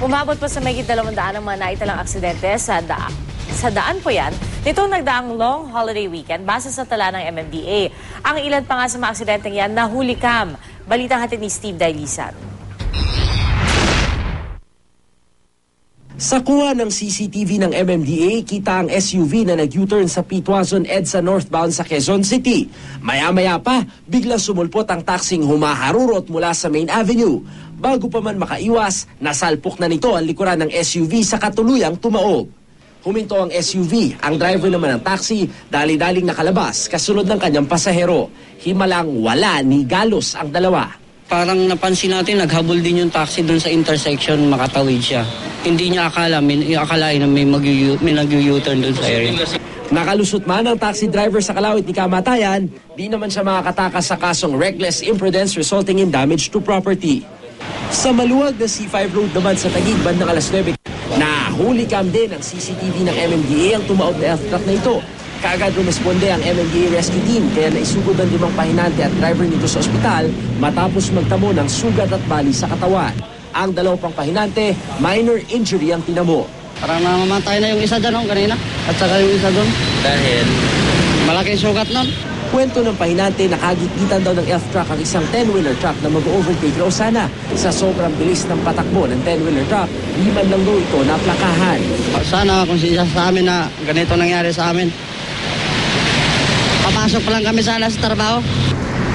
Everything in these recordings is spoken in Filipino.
Umabot pa sa mahigit 200 ang mga naitalang aksidente sa daan po yan nitong nagdaang long holiday weekend base sa tala ng MMDA. Ang ilan pa nga sa mga aksidenteng yan nahuli kam. Balitang hatid ni Steve Dailisan. Sa kuha ng CCTV ng MMDA, kita ang SUV na nag-U-turn sa Pitwazon EDSA northbound sa Quezon City. Maya-maya pa, biglang sumulpot ang taksing humaharurot mula sa Main Avenue. Bago pa man makaiwas, nasalpok na nito ang likuran ng SUV sa katuluyang tumaob. Huminto ang SUV, ang driver naman ng taxi, dali-daling nakalabas kasunod ng kanyang pasahero. Himalang wala ni galos ang dalawa. Parang napansin natin, naghabol din yung taxi doon sa intersection, makatawid siya. Hindi niya akalain na may nag-U-turn doon sa area. Nakalusot man ang taxi driver sa kalawit ni kamatayan, di naman siya makakatakas sa kasong reckless imprudence resulting in damage to property. Sa maluwag na C5 road naman sa Taguig bandang alas 9, nahuli cam din ang CCTV ng MMDA ang tumaob na F-truck na ito. Kaagad rumesponde ang MMDA rescue team kaya naisugod ang 5 pahinante at driver nito sa ospital matapos magtamo ng sugat at bali sa katawan. Ang 2 pang pahinante, minor injury ang tinamo. Parang namamatay na yung isa dyan kanina at saka yung isa doon. Dahil malaking sugat nun. Kwento ng pahinante, nakagitgitan daw ng F-truck ang isang 10-wheeler truck na mag-overtake raw sana. Sa sobrang bilis ng patakbo ng 10-wheeler truck, di man lang daw ito naplakahan. Sana kung siya sa amin na ganito nangyari sa amin. Papasok pa lang kami sana sa trabaho.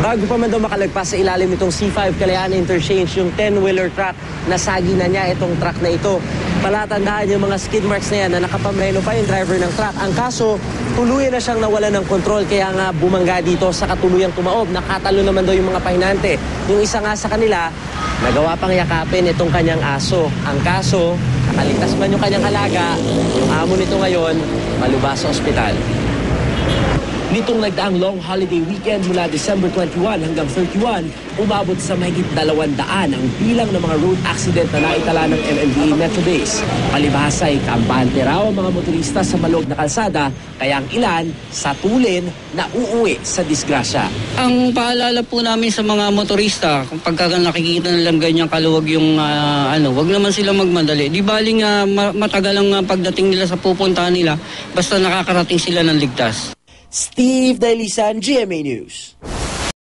Bago pa man daw makalagpas sa ilalim itong C5 Kalayaan Interchange, yung 10-wheeler truck, nasagi na niya itong truck na ito. Palatandaan yung mga skid marks na yan na nakapamreno pa yung driver ng truck. Ang kaso, tuluyan na siyang nawala ng kontrol kaya nga bumangga dito sa katuluyang tumaob. Nakatalo naman daw yung mga pahinante. Yung isa nga sa kanila, nagawa pang yakapin itong kanyang aso. Ang kaso, nakaligtas man yung kanyang alaga, yung amo nito ngayon, malubas sa ospital. Nitong nagdaang long holiday weekend mula December 21 hanggang 31, umabot sa mahigit 200 ang bilang ng mga road accident na naitala ng MMDA Metro Base. Palibhasay, kampante raw ang mga motorista sa malog na kalsada, kaya ang ilan sa tulin na uuwi sa disgrasya. Ang paalala po namin sa mga motorista, kung pagka nakikita nilang ganyan kaluwag yung wag naman sila magmadali. Di baling matagal ang pagdating nila sa pupuntahan nila, basta nakakarating sila ng ligtas. Steve Dailisan, GMA News.